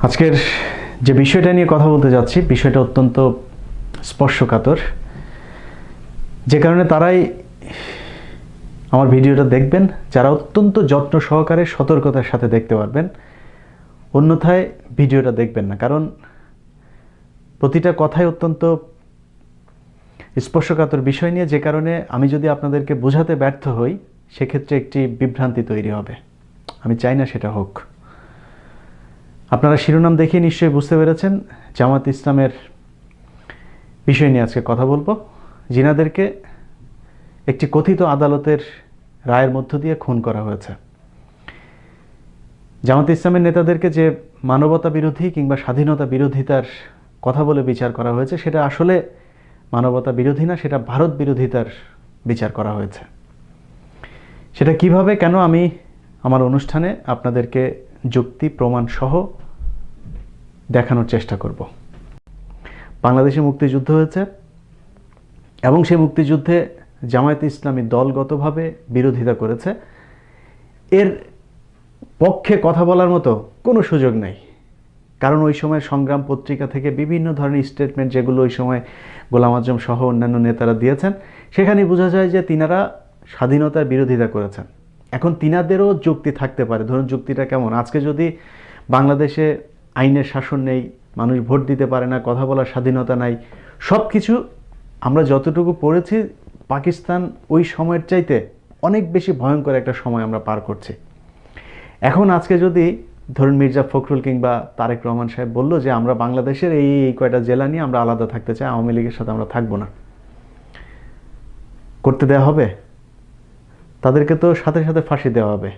আজকের যে বিষয়টা নিয়ে কথা বলতে যাচ্ছি, বিষয়টা অত্যন্ত স্পর্শকাতর, যে কারণে তারাই আমার ভিডিওটা দেখবেন যারা অত্যন্ত যত্ন সহকারে সতর্কতার সাথে দেখতে পারবেন, অন্যথায় ভিডিওটা দেখবেন না। কারণ প্রতিটা কথাই অত্যন্ত স্পর্শকাতর বিষয় নিয়ে, যে কারণে আমি যদি আপনাদেরকে বোঝাতে ব্যর্থ হই সেক্ষেত্রে একটি বিভ্রান্তি তৈরি হবে। আমি চাই না সেটা হোক। আপনারা শিরোনাম দেখে নিশ্চয়ই বুঝতে পেরেছেন জামাত ইসলামের বিষয় নিয়ে আজকে কথা বলবো, যিনাদেরকে একটি কথিত আদালতের রায়ের মধ্য দিয়ে খুন করা হয়েছে। জামাত ইসলামের নেতাদেরকে যে মানবতা বিরোধী কিংবা স্বাধীনতা বিরোধিতার কথা বলে বিচার করা হয়েছে, সেটা আসলে মানবতা বিরোধী না, সেটা ভারত বিরোধিতার বিচার করা হয়েছে। সেটা কিভাবে, কেন, আমি আমার অনুষ্ঠানে আপনাদেরকে যুক্তি প্রমাণ সহ দেখানোর চেষ্টা করব। বাংলাদেশে মুক্তিযুদ্ধ হয়েছে এবং সেই মুক্তিযুদ্ধে জামায়াতে ইসলামী দলগতভাবে বিরোধিতা করেছে। এর পক্ষে কথা বলার মতো কোনো সুযোগ নেই, কারণ ওই সময় সংগ্রাম পত্রিকা থেকে বিভিন্ন ধরনের স্টেটমেন্ট যেগুলো ওই সময় গোলাম আজম সহ অন্যান্য নেতারা দিয়েছেন, সেখানে বোঝা যায় যে তিনারা স্বাধীনতার বিরোধিতা করেছেন। এখন তিনাদেরও যুক্তি থাকতে পারে। ধরুন যুক্তিটা কেমন, আজকে যদি বাংলাদেশে আইনের শাসন নেই, মানুষ ভোট দিতে পারে না, কথা বলার স্বাধীনতা নাই, সব কিছু আমরা যতটুকু পড়েছি পাকিস্তান ওই সময়ের চাইতে অনেক বেশি ভয়ঙ্কর একটা সময় আমরা পার করছি। এখন আজকে যদি ধরুন মির্জা ফখরুল কিংবা তারেক রহমান সাহেব বলল যে আমরা বাংলাদেশের এই কয়টা জেলা নিয়ে আমরা আলাদা থাকতে চাই, আওয়ামী লীগের সাথে আমরা থাকবো না, করতে দেওয়া হবে? তাদেরকে তো সাথে সাথে ফাঁসি দেওয়া হবে।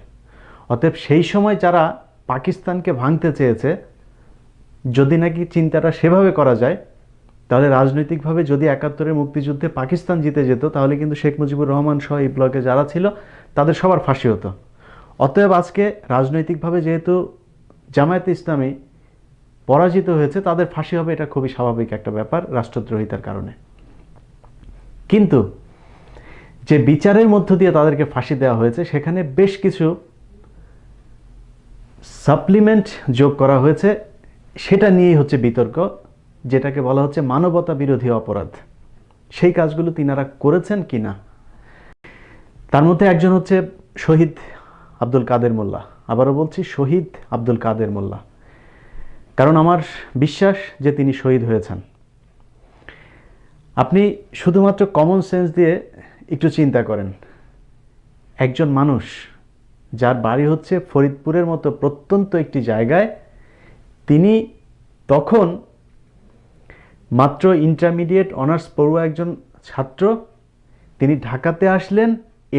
অতএব সেই সময় যারা পাকিস্তানকে ভাঙতে চেয়েছে, যদি নাকি চিন্তাটা সেভাবে করা যায়, তাহলে রাজনৈতিকভাবে যদি ৭১-এর মুক্তিযুদ্ধে পাকিস্তান জিতে যেত, তাহলে কিন্তু শেখ মুজিবুর রহমান সহ এই ব্লকে যারা ছিল তাদের সবার ফাঁসি হতো। অতএব আজকে রাজনৈতিকভাবে যেহেতু জামায়াতে ইসলামী পরাজিত হয়েছে, তাদের ফাঁসি হবে, এটা খুবই স্বাভাবিক একটা ব্যাপার রাষ্ট্রদ্রোহিতার কারণে। কিন্তু যে বিচারের মধ্য দিয়ে তাদেরকে ফাঁসি দেওয়া হয়েছে, সেখানে বেশ কিছু সাপ্লিমেন্ট যোগ করা হয়েছে, সেটা নিয়েই হচ্ছে বিতর্ক, যেটাকে বলা হচ্ছে মানবতা বিরোধী অপরাধ। সেই কাজগুলো তিনারা করেছেন কিনা, তার মধ্যে একজন হচ্ছে শহীদ আব্দুল কাদের মোল্লা। আবারও বলছি, শহীদ আব্দুল কাদের মোল্লা, কারণ আমার বিশ্বাস যে তিনি শহীদ হয়েছেন। আপনি শুধুমাত্র কমন সেন্স দিয়ে একটু চিন্তা করেন, একজন মানুষ যার বাড়ি হচ্ছে ফরিদপুরের মতো প্রত্যন্ত একটি জায়গায়, তিনি তখন মাত্র ইন্টারমিডিয়েট অনার্স পড়ুয়া একজন ছাত্র, তিনি ঢাকাতে আসলেন,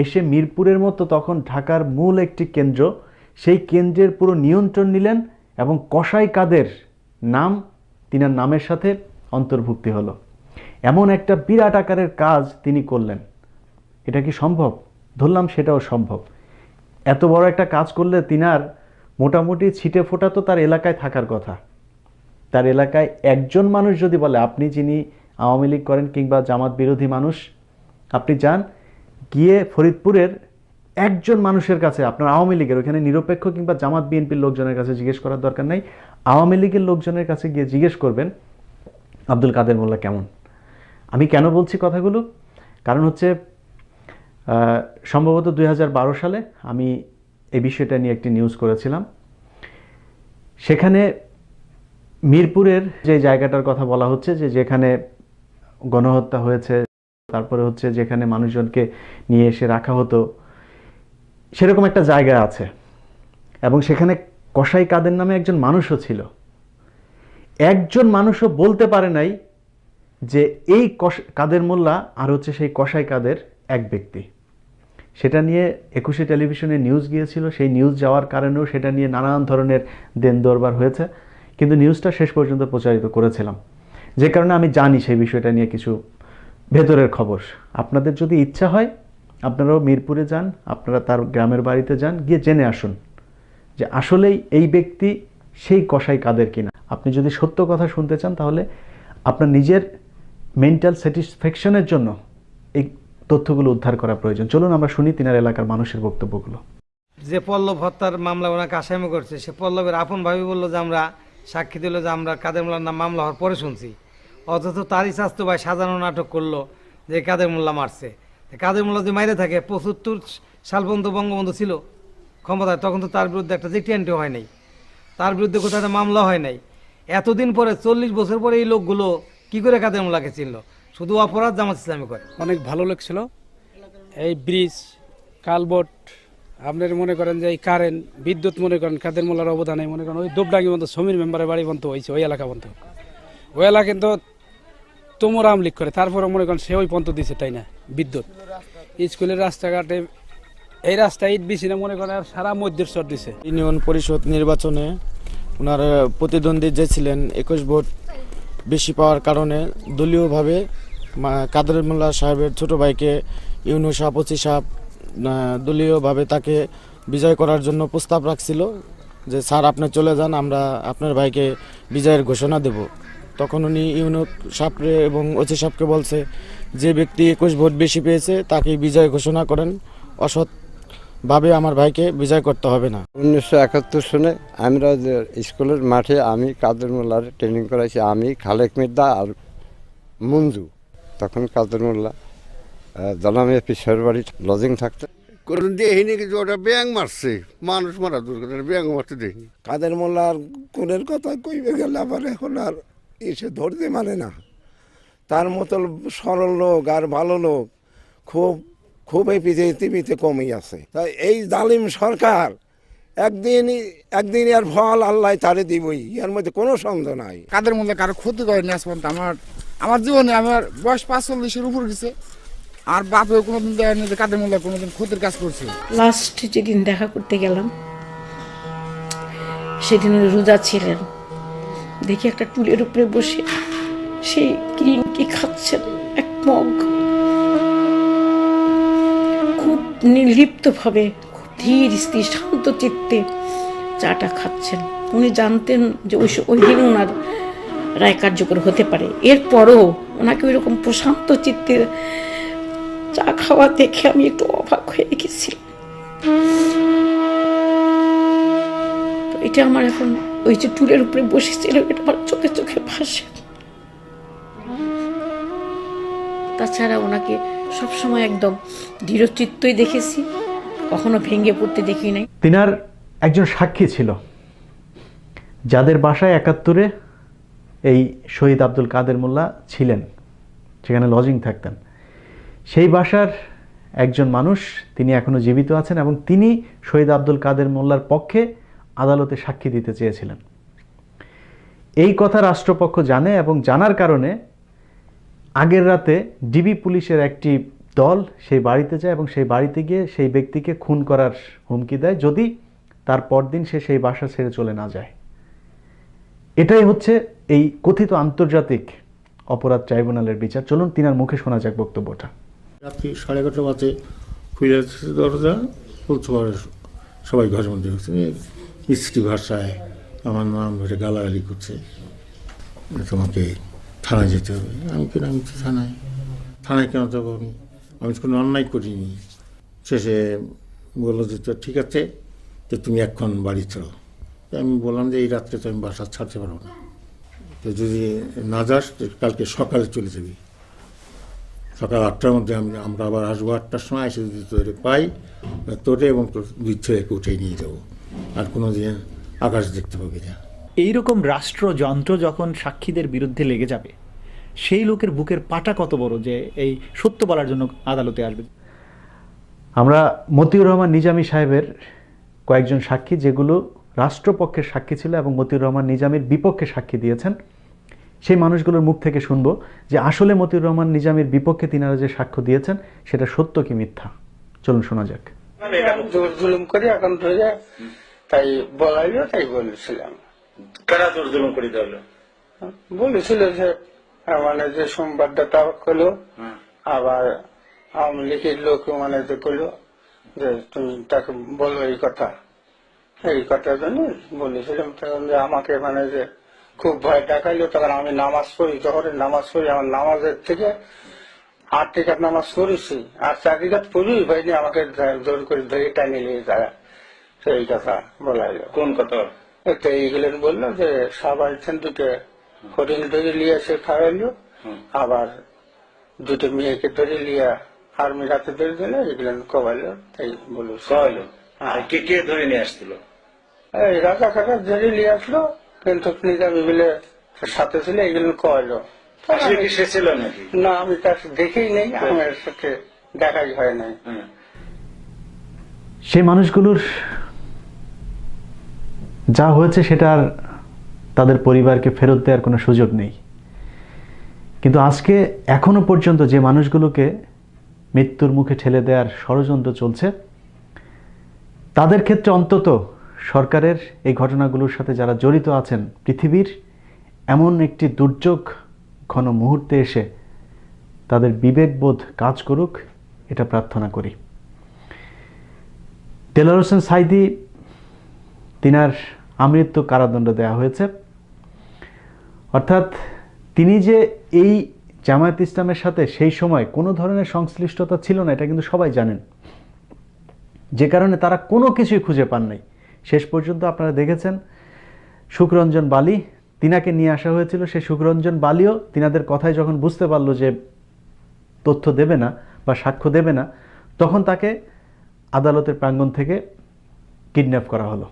এসে মিরপুরের মতো তখন ঢাকার মূল একটি কেন্দ্র, সেই কেন্দ্রের পুরো নিয়ন্ত্রণ নিলেন এবং কসাই কাদের নাম তিনার নামের সাথে অন্তর্ভুক্তি হলো। এমন একটা বিরাট আকারের কাজ তিনি করলেন। এটা কি সম্ভব? ধরলাম সেটাও সম্ভব। এত বড় একটা কাজ করলে তিনার মোটামুটি ছিটে ফোটা তো তার এলাকায় থাকার কথা। তার এলাকায় একজন মানুষ যদি বলে, আপনি যিনি আওয়ামী লীগ করেন কিংবা জামাত বিরোধী মানুষ, আপনি যান গিয়ে ফরিদপুরের একজন মানুষের কাছে, আপনার আওয়ামী লীগের ওখানে নিরপেক্ষ কিংবা জামাত বিএনপির লোকজনের কাছে জিজ্ঞেস করার দরকার নাই, আওয়ামী লীগের লোকজনের কাছে গিয়ে জিজ্ঞেস করবেন আব্দুল কাদের মোল্লা কেমন। আমি কেন বলছি কথাগুলো, কারণ হচ্ছে সম্ভবত ২০১২ সালে আমি এই বিষয়টা নিয়ে একটি নিউজ করেছিলাম। সেখানে মিরপুরের যে জায়গাটার কথা বলা হচ্ছে, যে যেখানে গণহত্যা হয়েছে, তারপরে হচ্ছে যেখানে মানুষজনকে নিয়ে এসে রাখা হতো, সেরকম একটা জায়গা আছে এবং সেখানে কসাই কাদের নামে একজন মানুষও ছিল। একজন মানুষও বলতে পারে নাই যে এই কাদের মোল্লা আর হচ্ছে সেই কসাই কাদের এক ব্যক্তি। সেটা নিয়ে ২১শে টেলিভিশনে নিউজ গিয়েছিল, সেই নিউজ যাওয়ার কারণেও সেটা নিয়ে নানান ধরনের দেন দরবার হয়েছে, কিন্তু নিউজটা শেষ পর্যন্ত প্রচারিত করেছিলাম, যে কারণে আমি জানি সেই বিষয়টা নিয়ে কিছু ভেতরের খবর। আপনাদের যদি ইচ্ছা হয় আপনারাও মিরপুরে যান, আপনারা তার গ্রামের বাড়িতে যান, গিয়ে জেনে আসুন যে আসলেই এই ব্যক্তি সেই কসাই কাদের কিনা। আপনি যদি সত্য কথা শুনতে চান, তাহলে আপনার নিজের মেন্টাল স্যাটিসফ্যাকশনের জন্য এই তথ্যগুলো উদ্ধার করা প্রয়োজন। চলুন আমরা শুনি তিনার এলাকার মানুষের বক্তব্যগুলো। যে পল্লব হত্যার মামলা ওনাকে আসামি করছে, সে পল্লবের আপন ভাবি বললো যে আমরা সাক্ষী দিল যে আমরা কাদের মোল্লার নাম মামলা হওয়ার পরে শুনছি, অথচ তারই স্বাস্থ্য ভাই সাজানো নাটক করলো যে কাদের মোল্লা মারছে। কাদের মোল্লা যে মাইরে থাকে ৭৫ সাল পর্যন্ত বঙ্গবন্ধু ছিল ক্ষমতায়, তখন তো তার বিরুদ্ধে একটা জিটিএনটি হয় নাই, তার বিরুদ্ধে কোথাও একটা মামলা হয় নাই। এতদিন পরে ৪০ বছর পরে এই লোকগুলো কি করে কাদের মোল্লাকে চিনল? শুধু অপরাধ জামাত ইসলামী করে। অনেক ভালো লাগছিল। এই ব্রিজ, কালবট, আপনার মনে করেন যে এই কারেন্ট, বিদ্যুৎ, মনে করেন কাদের মোল্লার অবদানে, মনে করেন ওই দুবডাঙ্গি পর্যন্ত সমীর মেম্বারের বাড়ি পর্যন্ত হয়েছে, ওই এলাকা পর্যন্ত। ওই এলাকা কিন্তু তোমরা আমলিক করে, তারপরে মনে করেন সে ওই পর্যন্ত দিছে, তাই না? বিদ্যুৎ, স্কুলের রাস্তাঘাটে, এই রাস্তায় ইট বিছিয়ে মনে করেন আর সারা মধ্যের চর দিছে। ইউনিয়ন পরিষদ নির্বাচনে ওনার প্রতিদ্বন্দ্বী যে ছিলেন 21 ভোট বেশি পাওয়ার কারণে দলীয়ভাবে কাদের মোল্লা সাহেবের ছোট ভাইকে ইউনিয়ন সভাপতি সাহেব দলীয়ভাবে তাকে বিজয় করার জন্য প্রস্তাব রাখছিল যে স্যার আপনি চলে যান, আমরা আপনার ভাইকে বিজয়ের ঘোষণা দেব। তখন উনি ইউনিয়ন সাহেবরে এবং ওসি সাহেবকে বলছে যে ব্যক্তি 21 ভোট বেশি পেয়েছে তাকে বিজয় ঘোষণা করেন, অসৎভাবে আমার ভাইকে বিজয় করতে হবে না। 1971 সনে আমরা যে স্কুলের মাঠে আমি কাদের মোল্লার ট্রেনিং করাইছি, আমি খালেক মির্জা আর মঞ্জু। তখন কাদের মোল্লা জানামে পিসের বাড়ি লজিং থাকতো। কোন দেখিনি কিছু, ওটা ব্যাং মারছে, মানুষ মারা দুর্ঘটনা, ব্যাং মারতে দেখিনি। কাদের মোল্লার কোনের কথা কইবে গেলে আবার এখন আর এসে ধরতে মানে না। তার মতো সরল লোক আর ভালো লোক খুব এই পৃথিবীতে কমই আছে। তাই এই জালিম সরকার একদিন এর ফল আল্লাহ তারে দিবই, এর মধ্যে কোনো সন্দেহ নাই। কাদের মোল্লা কারো ক্ষতি করেনি আজ পর্যন্ত। আমার জীবনে আমার বয়স 45-এর উপর গেছে, আর বাপেও কোনোদিন দেয়নি যে কাদের মোল্লা কোনোদিন ক্ষতির কাজ করছে। লাস্ট যেদিন দেখা করতে গেলাম সেদিন রোজা ছিলেন, দেখি একটা টুলের উপরে বসে সেই গ্রিন টি খাচ্ছেন এক মগ, খুব নির্লিপ্তভাবে, খুব ধীর স্থির শান্ত চিত্তে চাটা খাচ্ছেন। উনি জানতেন যে ওই দিন ওনার রায় কার্যকর হতে পারে, এরপরও ওনাকে ওই রকম প্রশান্ত চিত্তে চা খাওয়া দেখে আমি একটু অবাক হয়ে গেছিলাম। তো এটা আমার এখন ওই যে টুলের উপরে বসেছিল, এটা আমার চোখে চোখে ভাসে। তাছাড়া ওনাকে সবসময় একদম দৃঢ়চিত্তই দেখেছি, কখনো ভেঙে পড়তে দেখি নাই। তিনার একজন সাক্ষী ছিল যাদের বাসায় 71-এ এই শহীদ আব্দুল কাদের মোল্লা ছিলেন, সেখানে লজিং থাকতেন। সেই বাসার একজন মানুষ, তিনি এখনো জীবিত আছেন এবং তিনি শহীদ আব্দুল কাদের মোল্লার পক্ষে আদালতে সাক্ষী দিতে চেয়েছিলেন। এই কথা রাষ্ট্রপক্ষ জানে এবং জানার কারণে আগের রাতে ডিবি পুলিশের একটি দল সেই বাড়িতে যায় এবং সেই বাড়িতে গিয়ে সেই ব্যক্তিকে খুন করার হুমকি দেয় যদি তার পরদিন সে সেই বাসা ছেড়ে চলে না যায়। এটাই হচ্ছে এই কথিত আন্তর্জাতিক অপরাধ ট্রাইব্যুনালের বিচার। চলুন তিনার মুখে শোনা যাক বক্তব্যটা। রাত্রি 11:30 বাজে খুলে দরজা, সবাই ঘরের মধ্যে হচ্ছে, মিষ্টি ভাষায় আমার নাম ধরে গালাগালি করছে, তোমাকে থানায় যেতে হবে। আমি তো থানায় কেন যাবো? আমি কোনো অন্যায় করিনি। শেষে বললো যে তো ঠিক আছে, তো তুমি এখন বাড়ি চলো। আমি বললাম যে এই রাত্রে তো আমি বাসা ছাড়তে পারবো না, তো যদি না যাস কালকে সকালে চলে যাবি, সকাল 8টার মধ্যে আমরা আবার আসবো, 8টার সময় এসে যদি তোরে পাই, তোরে এবং তোর 2 ছেলেকে উঠে নিয়ে যাবো, আর কোনো দিন আকাশ দেখতে পাবি না। এইরকম রাষ্ট্রযন্ত্র যখন সাক্ষীদের বিরুদ্ধে লেগে যাবে, সেই লোকের বুকের পাটা কত বড় যে এই সত্য বলার জন্য আদালতে আসবে। আমরা মতিউর রহমান নিজামী সাহেবের কয়েকজন সাক্ষী, যেগুলো রাষ্ট্রপক্ষের সাক্ষী ছিল এবং মতিউর রহমান নিজামীর বিপক্ষে সাক্ষী দিয়েছেন, সেই মানুষগুলোর মুখ থেকে শুনবো যে আসলে মতিউর রহমান নিজামীর বিপক্ষে তিনারা যে সাক্ষ্য দিয়েছেন সেটা সত্য কি মিথ্যা। চলুন শোনা যাক। জোর জুলুম করে এখন ধরে তাই বলাইলো, তাই বলেছিলাম। কারা জোর জুলুম করে দিল? বলেছিল যে মানে যে সংবাদদাতা করলো, আবার আওয়ামী লীগের লোক মানে যে করলো যে তুমি তাকে বলো এই কথার জন্য বলেছিলাম। তখন যে আমাকে মানে যে খুব ভয় দেখাইলো। তখন আমি নামাজ পড়ি, যখন নামাজ পড়ি, আমার নামাজের থেকে 8 টিকাত নামাজ পড়েছি, আর 4 টিকাত পড়ি হয়নি, আমাকে জোর করে ধরে টানি নিয়ে যায়। সেই কথা বলাইলো। কোন কথা? একটা এইগুলেন বললো যে সবাই দুটো হরিণ ধরে লিয়ে এসে খাওয়াইলো, আবার দুটো মেয়েকে ধরে লিয়া আর্মি রাতে ধরে দিলে এগুলেন কবাইলো, তাই বললো খাওয়াইলো। কে কে ধরে নিয়ে আসছিল? এই রাজা কাকা ধরে লিয়ে আসলো, কিন্তু নিজামি বলে সাথে ছিল, এগুলেন কবাইলো। সে কি সে ছিল নাকি? না, আমি তার দেখেই নেই, আমার সাথে দেখাই হয় নাই। সেই মানুষগুলোর যা হয়েছে সেটা আর তাদের পরিবারকে ফেরত দেওয়ার কোনো সুযোগ নেই। কিন্তু আজকে এখনো পর্যন্ত যে মানুষগুলোকে মৃত্যুর মুখে ঠেলে দেওয়ার ষড়যন্ত্র চলছে, তাদের ক্ষেত্রে অন্তত সরকারের এই ঘটনাগুলোর সাথে যারা জড়িত আছেন, পৃথিবীর এমন একটি দুর্যোগ ঘন মুহূর্তে এসে তাদের বিবেকবোধ কাজ করুক, এটা প্রার্থনা করি। দেলোয়ার হোসেন সাঈদী, তিনার আমৃত্যু কারাদণ্ড দেওয়া হয়েছে। অর্থাৎ তিনি যে এই জামায়াত ইসলামের সাথে সেই সময় কোনো ধরনের সংশ্লিষ্টতা ছিল না, এটা কিন্তু সবাই জানেন, যে কারণে তারা কোনো কিছুই খুঁজে পান নাই। শেষ পর্যন্ত আপনারা দেখেছেন সুখরঞ্জন বালি, তিনাকে নিয়ে আসা হয়েছিল। সেই সুখরঞ্জন বালিও তিনাদের কথায় যখন বুঝতে পারলো যে তথ্য দেবে না বা সাক্ষ্য দেবে না, তখন তাকে আদালতের প্রাঙ্গণ থেকে কিডন্যাপ করা হলো।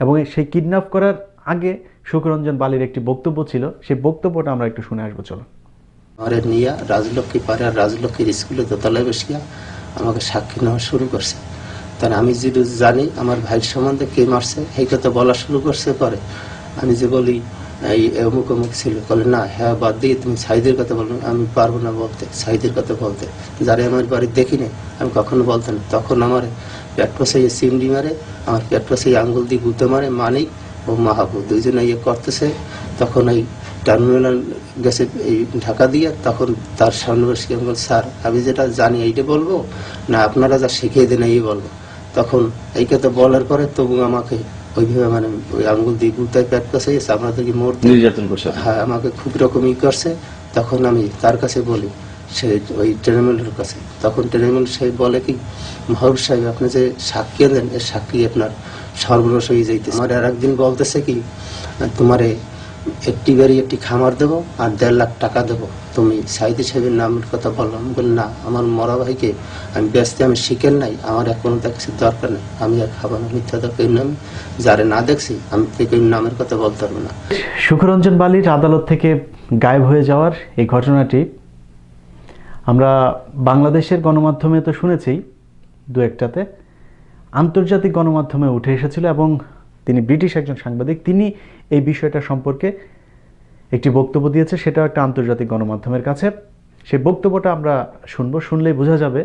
এবং সেই কিডন্যাপ করার আগে সুখরঞ্জন বালির একটি বক্তব্য ছিল, সেই বক্তব্যটা আমরা একটু শুনে আসবো, চলো। আমারে নিয়ে রাজলক্ষ্মী পাড়ার রাজলক্ষ্মীর স্কুলে দোতলায় বসিয়া আমাকে সাক্ষী নেওয়া শুরু করছে। তার আমি যদি জানি আমার ভাইয়ের সম্বন্ধে কে মারছে, এই কথা বলা শুরু করছে। পরে আমি যে বলি এই অমুক অমুক ছিল, বলে না হ্যাঁ বাদ দিয়ে তুমি সাঈদের কথা বলো। আমি পারবো না বলতে, সাঈদের কথা বলতে, যারা আমার বাড়ি দেখিনি আমি কখনো বলতাম না। তখন আমার পেট পচাইয়ে চিমড়ি মারে, আমার পেট পচাইয়ে আঙ্গুল দিয়ে গুঁতো মারে মানিক ও মাহাবু, দুইজনে ইয়ে করতেছে। তখন এই টার্মিনাল গেছে এই ঢাকা দিয়ে, তখন তার সামনে বসে আমি বল, স্যার আমি যেটা জানি এইটা বলবো না আপনারা যা শিখিয়ে দেন এই বলবো। তখন এই কথা বলার পরে তবু আমাকে ওইভাবে মানে ওই আঙ্গুল দিয়ে গুতায় পেট পচাইয়েছে, আপনাদেরকে মরতে নির্যাতন করছে। হ্যাঁ, আমাকে খুব রকমই করছে। তখন আমি তার কাছে বলি, সে ওই ট্রেনমেলের কাছে, তখন ট্রেনমেল সাহেব বলে কি, মাহবুব সাহেব আপনি যে সাক্ষী দেন এর সাক্ষী আপনার সর্বনাশ হয়ে যাইতেছে। আমার আর একদিন বলতেছে কি, তোমারে একটি বাড়ি একটি খামার দেবো আর 1.5 লাখ টাকা দেবো, তুমি সাঈদী সাহেবের নামের কথা বললাম। আমি বলি না, আমার মরা ভাইকে আমি ব্যস্ত, আমি শিখেন নাই, আমার এখনো তার কিছু দরকার নেই, আমি আর খাবো না মিথ্যা দরকার নাম, যারে না দেখছি আমি কেউ নামের কথা বলতে পারবো না। সুখরঞ্জন বালির আদালত থেকে গায়েব হয়ে যাওয়ার এই ঘটনাটি আমরা বাংলাদেশের গণমাধ্যমে তো শুনেছি, দু একটাতে আন্তর্জাতিক গণমাধ্যমে উঠে এসেছিল, এবং তিনি ব্রিটিশ একজন সাংবাদিক, তিনি এই বিষয়টা সম্পর্কে একটি বক্তব্য দিয়েছে, সেটাও একটা আন্তর্জাতিক গণমাধ্যমের কাছে। সেই বক্তব্যটা আমরা শুনবো, শুনলেই বোঝা যাবে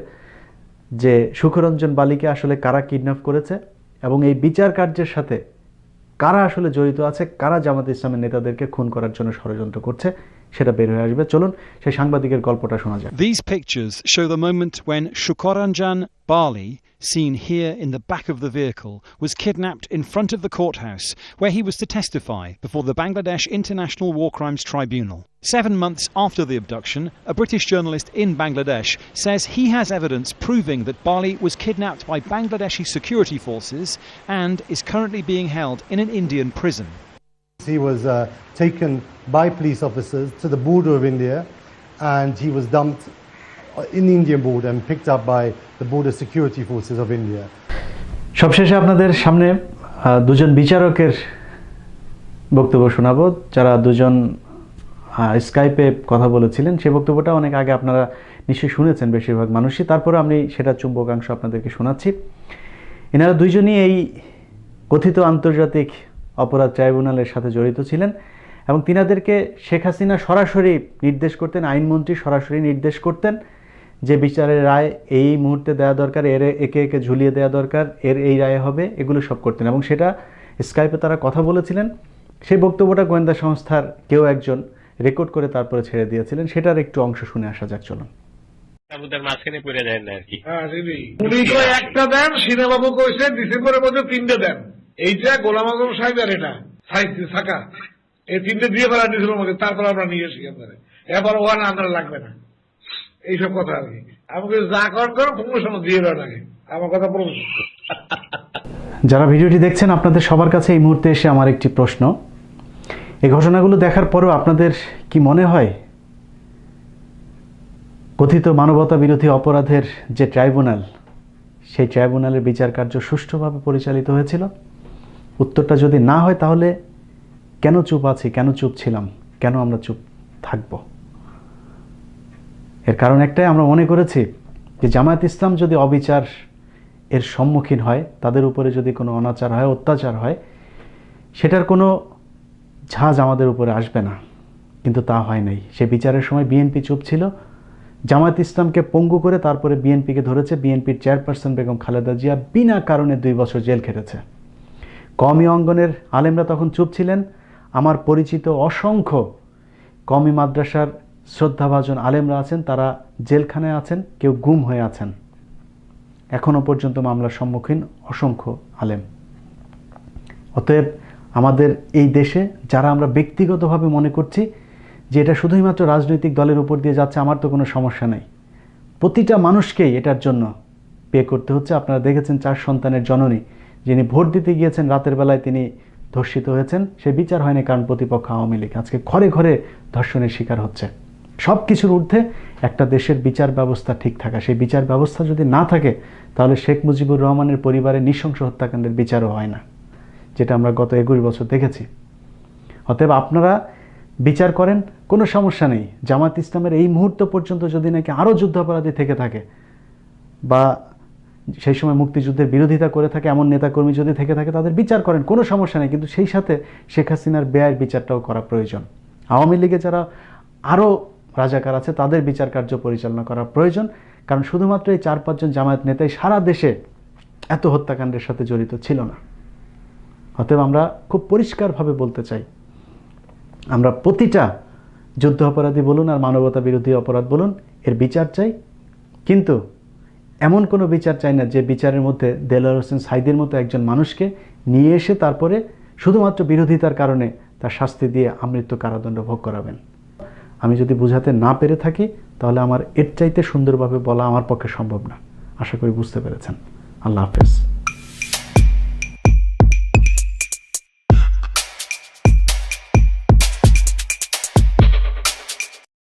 যে সুখরঞ্জন বালিকে আসলে কারা কিডন্যাপ করেছে এবং এই বিচার কার্যের সাথে কারা আসলে জড়িত আছে, কারা জামাত ইসলামের নেতাদেরকে খুন করার জন্য ষড়যন্ত্র করছে, সেটা বের হয়ে আসবে। চলুন সেই সাংবাদিকের গল্পটা শোনা যাক। These pictures show the moment when Shukoranjan Bali, seen here in the back of the vehicle, was kidnapped in front of the courthouse where he was to testify before the Bangladesh International War Crimes Tribunal. 7 months after the abduction, a British journalist in Bangladesh says he has evidence proving that Bali was kidnapped by Bangladeshi security forces and is currently being held in an Indian prison. He was taken by police officers to the border of India, and he was dumped in the Indian border and picked up by the border security forces of India. সবশেষে আপনাদের সামনে দুজন বিচারকের বক্তব্য শোনাবো, যারা দুজন স্কাইপে কথা বলেছিলেন। সেই বক্তব্যটা অনেক আগে আপনারা নিশ্চয়ই শুনেছেন বেশিরভাগ মানুষই, তারপরে আমি সেটা চুম্বকাংশ আপনাদেরকে শোনাচ্ছি। এনারা দুইজনই এই কথিত আন্তর্জাতিক অপরাধ ট্রাইব্যুনালের সাথে জড়িত ছিলেন, এবং তিনাদেরকে শেখ হাসিনা সরাসরি নির্দেশ করতেন, আইনমন্ত্রী সরাসরি নির্দেশ করতেন যে বিচারের রায় এই মুহূর্তে দেওয়া দরকার, এর একে একে ঝুলিয়ে দেওয়া দরকার, এর এই রায় হবে, এগুলো সব করতেন। এবং সেটা স্কাইপে তারা কথা বলেছিলেন। সেই বক্তব্যটা গোয়েন্দা সংস্থার কেউ একজন রেকর্ড করে তারপরে ছেড়ে দিয়েছিলেন। সেটার একটু অংশ শুনে আসা যাক, চলুন। একটা দেন, সিনেবাবু কইছে ডিসেম্বরের মধ্যে 3টে দেন, এইটা গোলাম আজম সাহেব আর এটা থাকা, এই 3টে দিয়ে ফেলা ডিসেম্বরের মধ্যে, তারপর আমরা নিয়ে এসি আপনারা, এবার ওখানে আপনারা লাগবে না, এইসব কথা আর কি। আমাকে যা করেন করো প্রমোশন দিয়ে দেওয়া লাগে, আমার কথা প্রমোশন। যারা ভিডিওটি দেখছেন, আপনাদের সবার কাছে এই মুহূর্তে এসে আমার একটি প্রশ্ন। এই ঘটনাগুলো দেখার পরেও আপনাদের কি মনে হয় কথিত মানবতা বিরোধী অপরাধের যে ট্রাইব্যুনাল, সেই ট্রাইব্যুনালের বিচার কার্য সুষ্ঠুভাবে পরিচালিত হয়েছিল? উত্তরটা যদি না হয়, তাহলে কেন চুপ আছি, কেন চুপ ছিলাম, কেন আমরা চুপ থাকব? এর কারণ একটাই, আমরা মনে করেছি যে জামায়াত ইসলাম যদি অবিচার এর সম্মুখীন হয়, তাদের উপরে যদি কোনো অনাচার হয়, অত্যাচার হয়, সেটার কোনো ঝাঁজ আমাদের উপরে আসবে না। কিন্তু তা হয় নাই। সে বিচারের সময় বিএনপি চুপ ছিল। জামায়াত ইসলামকে পঙ্গু করে তারপরে বিএনপিকে ধরেছে। বিএনপির চেয়ারপারসন বেগম খালেদা জিয়া বিনা কারণে 2 বছর জেল খেটেছে। কওমি অঙ্গনের আলেমরা তখন চুপ ছিলেন। আমার পরিচিত অসংখ্য কওমি মাদ্রাসার শ্রদ্ধাভাজন আলেমরা আছেন, তারা জেলখানায় আছেন, কেউ গুম হয়ে আছেন। এখনো পর্যন্ত মামলার সম্মুখীন অসংখ্য আলেম। অতএব আমাদের এই দেশে যারা আমরা ব্যক্তিগতভাবে মনে করছি যে এটা শুধুই মাত্র রাজনৈতিক দলের উপর দিয়ে যাচ্ছে, আমার তো কোনো সমস্যা নেই, প্রতিটা মানুষকেই এটার জন্য পে করতে হচ্ছে। আপনারা দেখেছেন 4 সন্তানের জননী যিনি ভোট দিতে গিয়েছেন, রাতের বেলায় তিনি ধর্ষিত হয়েছেন, সে বিচার হয়নি কারণ প্রতিপক্ষ আওয়ামী লীগ। আজকে ঘরে ঘরে ধর্ষণের শিকার হচ্ছে। সব কিছুর ঊর্ধ্বে একটা দেশের বিচার ব্যবস্থা ঠিক থাকা। সেই বিচার ব্যবস্থা যদি না থাকে, তাহলে শেখ মুজিবুর রহমানের পরিবারের নৃশংস হত্যাকাণ্ডের বিচারও হয় না, যেটা আমরা গত 21 বছর দেখেছি। অতএব আপনারা বিচার করেন, কোনো সমস্যা নেই। জামাত ইসলামের এই মুহূর্ত পর্যন্ত যদি নাকি আরও যুদ্ধাপরাধী থেকে থাকে, বা সেই সময় মুক্তিযুদ্ধের বিরোধিতা করে থাকে এমন নেতাকর্মী যদি থেকে থাকে, তাদের বিচার করেন, কোনো সমস্যা নেই। কিন্তু সেই সাথে শেখ হাসিনার ব্যয়ের বিচারটাও করা প্রয়োজন। আওয়ামী লীগে যারা আরও রাজাকার আছে, তাদের বিচার কার্য পরিচালনা করা প্রয়োজন। কারণ শুধুমাত্র এই 4-5 জন জামায়াত নেতাই সারা দেশে এত হত্যাকাণ্ডের সাথে জড়িত ছিল না। অতএব আমরা খুব পরিষ্কারভাবে বলতে চাই, আমরা প্রতিটা যুদ্ধ অপরাধী বলুন আর মানবতা বিরোধী অপরাধ বলুন, এর বিচার চাই। কিন্তু এমন কোনো বিচার চাই না যে বিচারের মধ্যে দেলোয়ার হোসেন সাঈদীর মতো একজন মানুষকে নিয়ে এসে তারপরে শুধুমাত্র বিরোধিতার কারণে তার শাস্তি দিয়ে আমৃত্যু কারাদণ্ড ভোগ করাবেন। আমি যদি বুঝাতে না পেরে থাকি, তাহলে আমার এর চাইতে সুন্দরভাবে বলা আমার পক্ষে সম্ভব না। আশা করি বুঝতে পেরেছেন। আল্লাহ হাফেজ।